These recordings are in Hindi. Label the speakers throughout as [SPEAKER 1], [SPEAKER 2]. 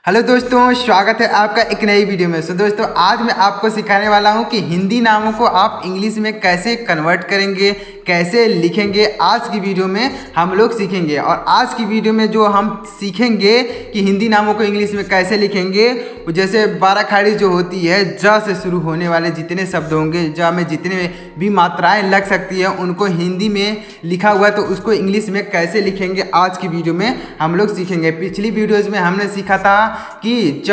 [SPEAKER 1] हेलो दोस्तों, स्वागत है आपका एक नई वीडियो में। दोस्तों आज मैं आपको सिखाने वाला हूं कि हिंदी नामों को आप इंग्लिश में कैसे कन्वर्ट करेंगे, कैसे लिखेंगे। आज की वीडियो में हम लोग सीखेंगे। और आज की वीडियो में जो हम सीखेंगे कि हिंदी नामों को इंग्लिश में कैसे लिखेंगे, जैसे 12 खाड़ी जो होती है, ज से शुरू होने वाले जितने शब्द होंगे, ज में जितने भी मात्राएं लग सकती है, उनको हिंदी में लिखा हुआ है तो उसको इंग्लिश में कैसे लिखेंगे, आज की वीडियो में हम लोग सीखेंगे। पिछली वीडियोज़ में हमने सीखा था कि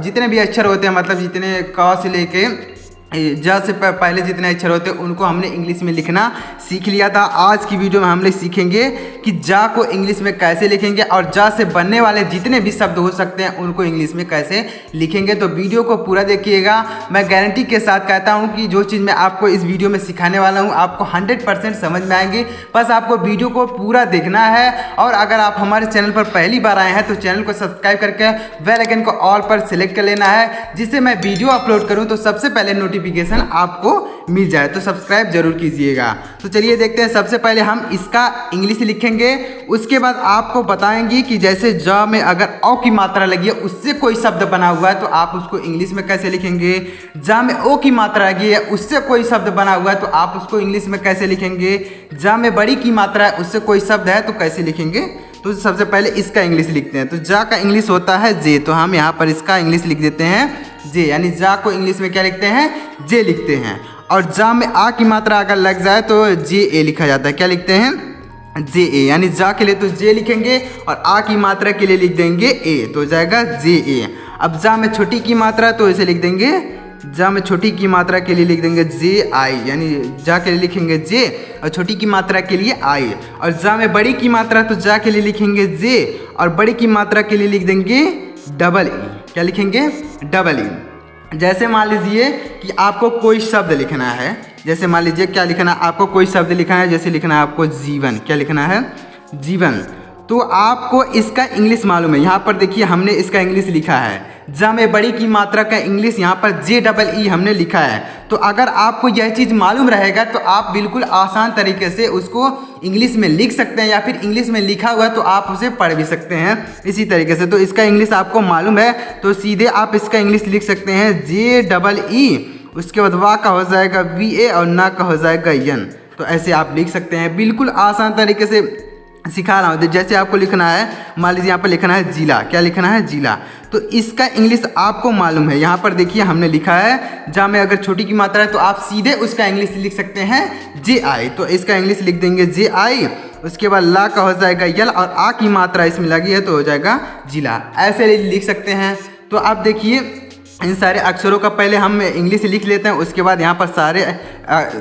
[SPEAKER 1] जितने भी अक्षर होते हैं, मतलब जितने क से लेके ज से पहले जितने अक्षर होते हैं उनको हमने इंग्लिश में लिखना सीख लिया था। आज की वीडियो में हम लोग सीखेंगे कि जा को इंग्लिश में कैसे लिखेंगे और जा से बनने वाले जितने भी शब्द हो सकते हैं उनको इंग्लिश में कैसे लिखेंगे। तो वीडियो को पूरा देखिएगा। मैं गारंटी के साथ कहता हूं कि जो चीज़ मैं आपको इस वीडियो में सिखाने वाला हूं आपको 100% समझ में आएंगी। बस आपको वीडियो को पूरा देखना है। और अगर आप हमारे चैनल पर पहली बार आए हैं तो चैनल को सब्सक्राइब करके बेल आइकन को ऑल पर सिलेक्ट कर लेना है, जिससे मैं वीडियो अपलोड करूँ तो सबसे पहले नोटिफिकेशन आपको मिल जाए। तो सब्सक्राइब जरूर कीजिएगा। तो चलिए देखते हैं। सबसे पहले हम इसका इंग्लिश लिखेंगे, उसके बाद आपको बताएंगे कि जैसे ज में अगर औ की मात्रा लगी है, उससे कोई शब्द बना हुआ है तो आप उसको इंग्लिश में कैसे लिखेंगे। जा में ओ की मात्रा लगी है, उससे कोई शब्द बना हुआ है तो आप उसको इंग्लिश में कैसे लिखेंगे। जा में बड़ी की मात्रा है, उससे कोई शब्द है तो कैसे लिखेंगे। तो सबसे पहले इसका इंग्लिश लिखते हैं। तो जा का इंग्लिश होता है जे, तो हम यहाँ पर इसका इंग्लिश लिख देते हैं जे, यानी जा को इंग्लिश में क्या लिखते हैं, जे लिखते हैं। और जा में आ की मात्रा अगर लग जाए तो जे ए लिखा जाता है। क्या लिखते हैं, जे ए, यानी जा के लिए तो जे लिखेंगे और आ की मात्रा के लिए लिख देंगे ए, तो हो जाएगा जे ए। अब जा में छोटी की मात्रा तो इसे लिख देंगे, जा में छोटी की मात्रा के लिए लिख देंगे जे आई, यानी जा के लिए लिखेंगे जे और छोटी की मात्रा के लिए आई। और जा में बड़ी की मात्रा तो जा के लिए लिखेंगे जे और बड़ी की मात्रा के लिए लिख देंगे डबल ई। क्या लिखेंगे, डबल ई। जैसे मान लीजिए कि आपको कोई शब्द लिखना है, जैसे मान लीजिए क्या लिखना है, आपको कोई शब्द लिखना है, जैसे लिखना है आपको जीवन। क्या लिखना है, जीवन। तो आपको इसका इंग्लिश मालूम है। यहाँ पर देखिए हमने इसका इंग्लिश लिखा है, जा में बड़ी की मात्रा का इंग्लिश यहाँ पर जे डबल ई हमने लिखा है। तो अगर आपको यह चीज़ मालूम रहेगा तो आप बिल्कुल आसान तरीके से उसको इंग्लिश में लिख सकते हैं, या फिर इंग्लिश में लिखा हुआ है तो आप उसे पढ़ भी सकते हैं इसी तरीके से। तो इसका इंग्लिश आपको मालूम है तो सीधे आप इसका इंग्लिश लिख सकते हैं जे डबल ई, उसके बाद वा का हो जाएगा वी ए और ना का हो जाएगा यन। तो ऐसे आप लिख सकते हैं, बिल्कुल आसान तरीके से सिखा रहा हूँ। जैसे आपको लिखना है, मान लीजिए यहाँ पर लिखना है जिला। क्या लिखना है, जिला। तो इसका इंग्लिश आपको मालूम है। यहाँ पर देखिए हमने लिखा है जा में अगर छोटी की मात्रा है तो आप सीधे उसका इंग्लिश लिख सकते हैं जे आई। तो इसका इंग्लिश लिख देंगे जे आई, उसके बाद ला का हो जाएगा यल और आ की मात्रा इसमें लगी है तो हो जाएगा जिला। ऐसे लिख सकते हैं। तो आप देखिए इन सारे अक्षरों का पहले हम इंग्लिश लिख लेते हैं, उसके बाद यहाँ पर सारे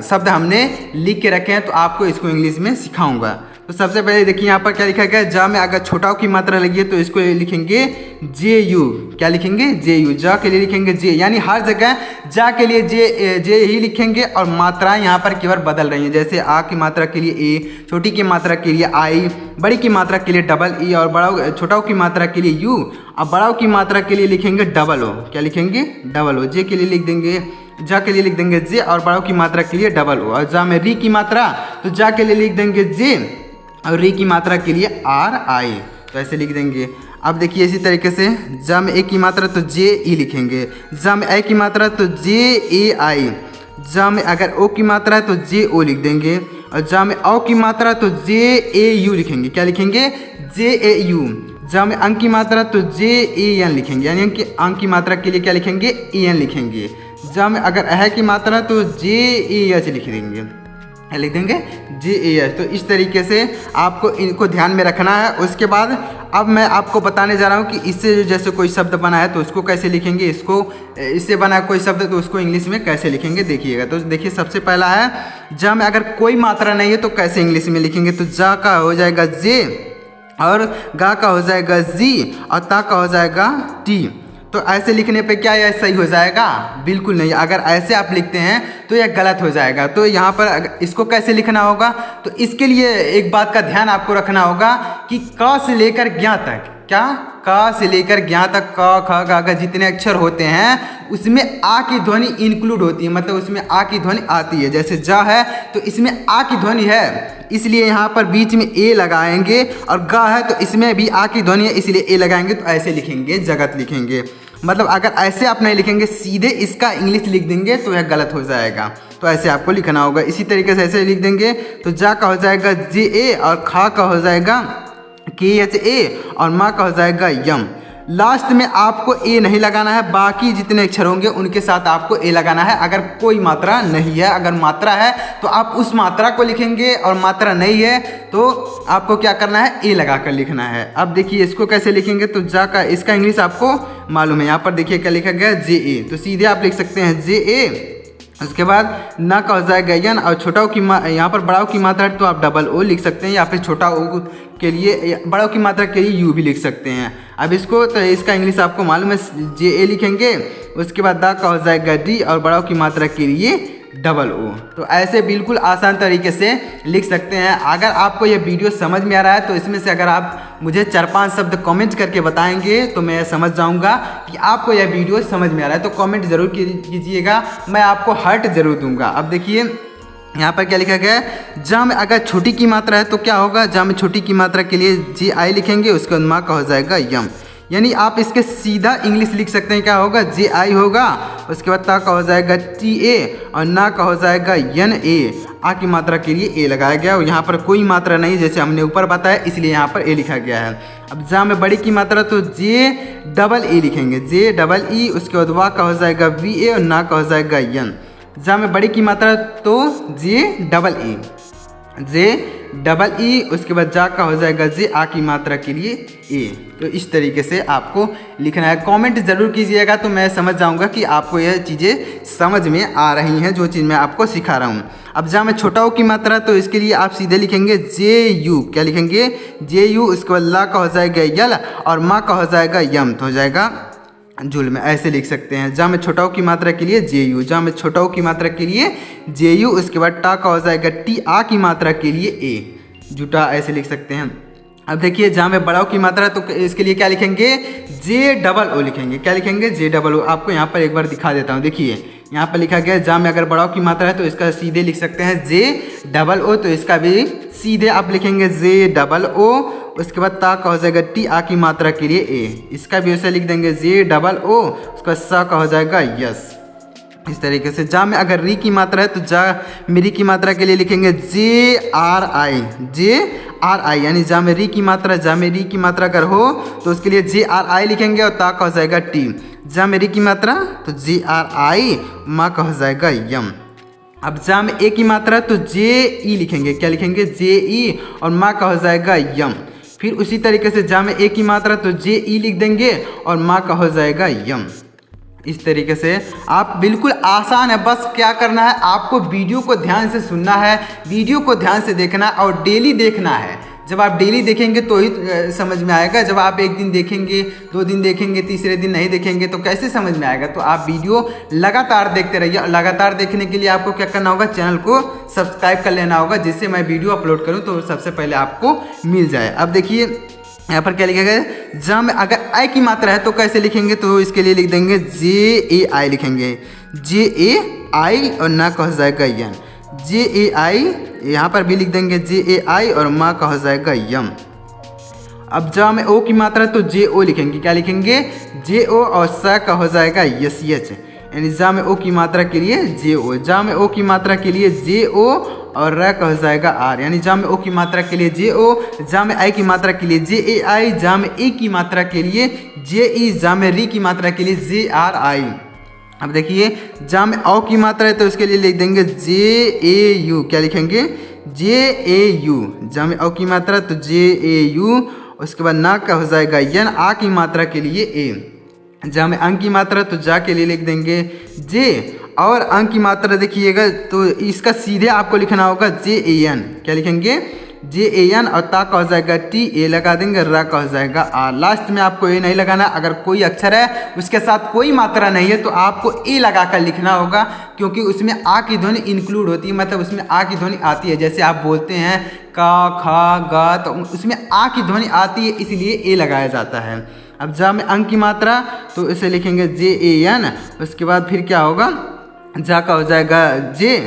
[SPEAKER 1] शब्द हमने लिख के रखे हैं तो आपको इसको इंग्लिश में सिखाऊंगा। तो सबसे पहले देखिए यहाँ पर क्या लिखा गया है, जा में अगर छोटा की मात्रा लगी है तो इसको लिखेंगे जे यू। क्या लिखेंगे, जे यू। जा के लिए लिखेंगे जे, यानी हर जगह जा के लिए जे ही लिखेंगे और मात्राएं यहाँ पर केवल बदल रही हैं। जैसे आ की मात्रा के लिए ए, छोटी की मात्रा के लिए आई, बड़ी की मात्रा के लिए डबल ई और बड़ा छोटा की मात्रा के लिए यू और बड़ा की मात्रा के लिए लिखेंगे डबल ओ। क्या लिखेंगे, डबल ओ। जे के लिए लिख देंगे, जा के लिए लिख देंगे जे और बड़ा की मात्रा के लिए डबल ओ। और जा में री की मात्रा तो जा के लिए लिख देंगे जे और री की मात्रा के लिए आर आई। तो ऐसे लिख देंगे। अब देखिए इसी तरीके से जा में ए की मात्रा तो जे ई लिखेंगे, जा में ए की मात्रा तो जे ए आई, जा में अगर ओ की मात्रा है तो जे ओ लिख देंगे और जा में औ की मात्रा तो जे ए यू लिखेंगे। क्या लिखेंगे, जे ए यू। जा में अंक की मात्रा तो जे ए एन लिखेंगे, यानी अंक की मात्रा के लिए क्या लिखेंगे, ए एन लिखेंगे। जा में अगर अह की मात्रा तो जे ए एच लिख देंगे, लिख देंगे जे ए एच। तो इस तरीके से आपको इनको ध्यान में रखना है। उसके बाद अब मैं आपको बताने जा रहा हूँ कि इससे जैसे कोई शब्द बना है तो उसको कैसे लिखेंगे, इससे बना कोई शब्द तो उसको इंग्लिश में कैसे लिखेंगे देखिएगा। तो देखिए सबसे पहला है जा में अगर कोई मात्रा नहीं है तो कैसे इंग्लिश में लिखेंगे। तो जा का हो जाएगा जे और गा का हो जाएगा जी और ता का हो जाएगा टी। तो ऐसे लिखने पे क्या यह सही हो जाएगा, बिल्कुल नहीं। अगर ऐसे आप लिखते हैं तो यह गलत हो जाएगा। तो यहाँ पर इसको कैसे लिखना होगा, तो इसके लिए एक बात का ध्यान आपको रखना होगा कि क से लेकर ज्ञ तक क्या, क से लेकर ज्ञ तक क ख ग घ जितने अक्षर होते हैं उसमें आ की ध्वनि इंक्लूड होती है, मतलब उसमें आ की ध्वनि आती है। जैसे ज है तो इसमें आ की ध्वनि है, इसलिए यहाँ पर बीच में ए लगाएंगे, और ग है तो इसमें भी आ की ध्वनि है इसलिए ए लगाएंगे। तो ऐसे लिखेंगे, जगत लिखेंगे। मतलब अगर ऐसे आप नहीं लिखेंगे, सीधे इसका इंग्लिश लिख देंगे तो यह गलत हो जाएगा। तो ऐसे आपको लिखना होगा। इसी तरीके से ऐसे लिख देंगे तो जा का हो जाएगा जे ए, और खा का हो जाएगा के एच ए, और माँ का हो जाएगा यम। लास्ट में आपको ए नहीं लगाना है, बाकी जितने अक्षर होंगे उनके साथ आपको ए लगाना है। अगर कोई मात्रा नहीं है, अगर मात्रा है तो आप उस मात्रा को लिखेंगे, और मात्रा नहीं है तो आपको क्या करना है, ए लगा कर लिखना है। अब देखिए इसको कैसे लिखेंगे, तो जा का इसका इंग्लिश आपको मालूम है। यहाँ पर देखिए क्या लिखा गया, जे ए, तो सीधे आप लिख सकते हैं जे ए। उसके बाद ना का हो जाएगा यन, और छोटा ओ की यहाँ पर बड़ा ओ की मात्रा है तो आप डबल ओ लिख सकते हैं, या फिर छोटा ओ के लिए, बड़ा ओ की मात्रा के लिए यू भी लिख सकते हैं। अब इसको तो इसका इंग्लिश आपको मालूम है, जे ए लिखेंगे। उसके बाद दा का हो जाएगा डी, और बड़ा ओ की मात्रा के लिए डबल ओ। तो ऐसे बिल्कुल आसान तरीके से लिख सकते हैं। अगर आपको यह वीडियो समझ में आ रहा है तो इसमें से अगर आप मुझे 4-5 शब्द कमेंट करके बताएंगे तो मैं समझ जाऊंगा कि आपको यह वीडियो समझ में आ रहा है। तो कमेंट ज़रूर कीजिएगा, मैं आपको हर्ट ज़रूर दूंगा। अब देखिए यहाँ पर क्या लिखा गया है, जहाँ में अगर छोटी की मात्रा है तो क्या होगा, जहाँ में छोटी की मात्रा के लिए जे आई लिखेंगे, उसके बाद माँ का हो जाएगा यम। यानी आप इसके सीधा इंग्लिश लिख सकते हैं, क्या होगा, जे आई होगा। उसके बाद ता का हो जाएगा टी ए, और ना का हो जाएगा यन ए। आ की मात्रा के लिए ए लगाया गया, और यहाँ पर कोई मात्रा नहीं जैसे हमने ऊपर बताया, इसलिए यहाँ पर ए लिखा गया है। अब जहाँ में बड़ी की मात्रा तो जे डबल ई लिखेंगे, जे डबल ई। उसके बाद वा का हो जाएगा वी ए, और ना का हो जाएगा यन। जहाँ में बड़ी की मात्रा तो जे डबल ई, जे डबल ई। उसके बाद जा का हो जाएगा जे, आ की मात्रा के लिए ए। तो इस तरीके से आपको लिखना है। कमेंट ज़रूर कीजिएगा तो मैं समझ जाऊंगा कि आपको यह चीज़ें समझ में आ रही हैं, जो चीज़ मैं आपको सिखा रहा हूँ। अब जहाँ में छोटा ओ की मात्रा तो इसके लिए आप सीधे लिखेंगे जे यू, क्या लिखेंगे, जे यू। उसके बाद ला का हो जाएगा यल, और माँ का हो जाएगा यम, तो हो जाएगा जुल में। ऐसे लिख सकते हैं। जहाँ में छोटा ओ की मात्रा के लिए जे यू, जहाँ में छोटा ओ की मात्रा के लिए जे यू। उसके बाद टा का हो जाएगा टी, आ की मात्रा के लिए ए, जुटा। ऐसे लिख सकते हैं। अब देखिए जहाँ में बड़ा ओ की मात्रा है तो इसके लिए क्या लिखेंगे, जे डबल ओ लिखेंगे, क्या लिखेंगे, जे डबल ओ। आपको यहाँ पर एक बार दिखा देता हूँ। देखिए यहाँ पर लिखा गया है, जहाँ में अगर बड़ा ओ की मात्रा है तो इसका सीधे लिख सकते हैं जे डबल ओ, तो इसका भी सीधे आप लिखेंगे जे डबल ओ। उसके बाद ता का हो जाएगा टी, आ की मात्रा के लिए ए, इसका भी ऐसे लिख देंगे जे डबल ओ। उसका सा का हो जाएगा यस। इस तरीके से जहाँ में अगर री की मात्रा है तो जा मेरी की मात्रा के लिए लिखेंगे जे आर आई, जे आर आई। यानी जहाँ में री की मात्रा, जहाँ में री की मात्रा अगर हो तो उसके लिए जे आर आई लिखेंगे, और ता का हो जाएगा टी। जहाँ में री की मात्रा तो जे आर आई, माँ का हो जाएगा यम। अब जहाँ में ए की मात्रा तो जे ई लिखेंगे, क्या लिखेंगे, जे ई, और माँ का हो जाएगा यम। फिर उसी तरीके से जहाँ में ए की मात्रा तो जे ई लिख देंगे, और माँ का हो जाएगा यम। इस तरीके से आप बिल्कुल आसान है। बस क्या करना है, आपको वीडियो को ध्यान से सुनना है, वीडियो को ध्यान से देखना, और डेली देखना है। जब आप डेली देखेंगे तो ही समझ में आएगा। जब आप एक दिन देखेंगे, 2 दिन देखेंगे, तीसरे दिन नहीं देखेंगे तो कैसे समझ में आएगा। तो आप वीडियो लगातार देखते रहिए। लगातार देखने के लिए आपको क्या करना होगा, चैनल को सब्सक्राइब कर लेना होगा, जिससे मैं वीडियो अपलोड करूँ तो सबसे पहले आपको मिल जाए। अब देखिए यहाँ पर क्या लिखा गया है, जहाँ में अगर आई की मात्रा है तो कैसे लिखेंगे, तो इसके लिए लिख देंगे जे ए आई लिखेंगे, जे ए आई, और ना का हो जाएगा यन, जे ए आई। यहाँ पर भी लिख देंगे जे ए आई, और माँ का हो जाएगा यम। अब जहाँ में ओ की मात्रा तो जे ओ लिखेंगे, क्या लिखेंगे, जे ओ, और सा का हो जाएगा यस एच। यानी जहाँ में ओ की मात्रा के लिए जे ओ, जहाँ में ओ की मात्रा के लिए जे ओ, और र का हो जाएगा आर। यानी जहाँ में ओ की मात्रा के लिए जे ओ, जहाँ में आई की मात्रा के लिए जे ए आई, जहाँ में ए की मात्रा के लिए जे ई, जहाँ में री की मात्रा के लिए जे आर आई। अब देखिए जहाँ में औ की मात्रा है तो इसके लिए लिख देंगे जे ए यू, क्या लिखेंगे, जे ए यू। जहाँ में औ की मात्रा तो जे ए यू। उसके बाद ना का हो जाएगा यन, आ की मात्रा के लिए ए। जहाँ में अंक की मात्रा तो जा के लिए लिख देंगे जे, और अंक की मात्रा देखिएगा तो इसका सीधे आपको लिखना होगा जे ए एन, क्या लिखेंगे, JAN और ता का हो जाएगा TA लगा देंगे, रा का हो जाएगा R। लास्ट में आपको ए नहीं लगाना। अगर कोई अक्षर है उसके साथ कोई मात्रा नहीं है तो आपको ए लगा कर लिखना होगा, क्योंकि उसमें आ की ध्वनि इंक्लूड होती है, मतलब उसमें आ की ध्वनि आती है। जैसे आप बोलते हैं का, खा, गा, तो उसमें आ की ध्वनि आती है, इसलिए ए लगाया जाता है। अब जा में अंक की मात्रा, तो इसे लिखेंगे JAN। उसके बाद फिर क्या होगा, जा का हो जाएगा J,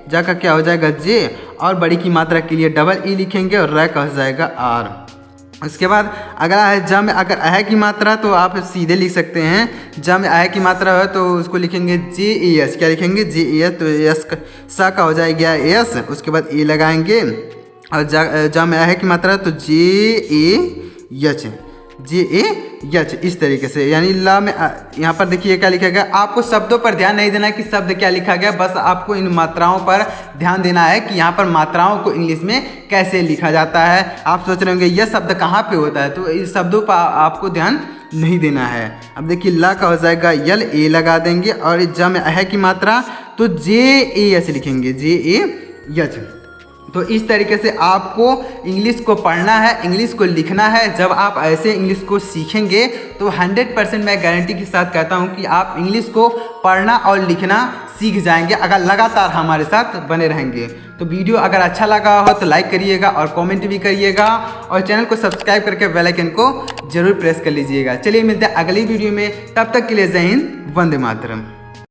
[SPEAKER 1] जा का क्या हो जाएगा J, और बड़ी की मात्रा के लिए डबल ई लिखेंगे और रा का हो जाएगा R। उसके बाद अगला है जा में अगर अह की मात्रा, तो आप सीधे लिख सकते हैं। जा में अह की मात्रा है तो उसको लिखेंगे JAS। क्या लिखेंगे JAS, तो यस का सा का हो जाएगा एस, उसके बाद ए लगाएंगे। और जा में अह की मात्रा तो JAH, JAH इस तरीके से। यानी ला में यहाँ पर देखिए क्या लिखा गया। आपको शब्दों पर ध्यान नहीं देना कि शब्द क्या लिखा गया, बस आपको इन मात्राओं पर ध्यान देना है कि यहाँ पर मात्राओं को इंग्लिश में कैसे लिखा जाता है। आप सोच रहे होंगे यह शब्द कहाँ पे होता है, तो इस शब्दों पर आपको ध्यान नहीं देना है। अब देखिए ला का हो जाएगा यल, ए लगा देंगे। और ज में अह की मात्रा तो JAS लिखेंगे, JAH। तो इस तरीके से आपको इंग्लिश को पढ़ना है, इंग्लिश को लिखना है। जब आप ऐसे इंग्लिश को सीखेंगे तो 100% मैं गारंटी के साथ कहता हूं कि आप इंग्लिश को पढ़ना और लिखना सीख जाएंगे, अगर लगातार हमारे साथ बने रहेंगे। तो वीडियो अगर अच्छा लगा हो तो लाइक करिएगा और कमेंट भी करिएगा, और चैनल को सब्सक्राइब करके बेल आइकन को जरूर प्रेस कर लीजिएगा। चलिए मिलते हैं अगली वीडियो में, तब तक के लिए जय हिंद, वंदे मातरम।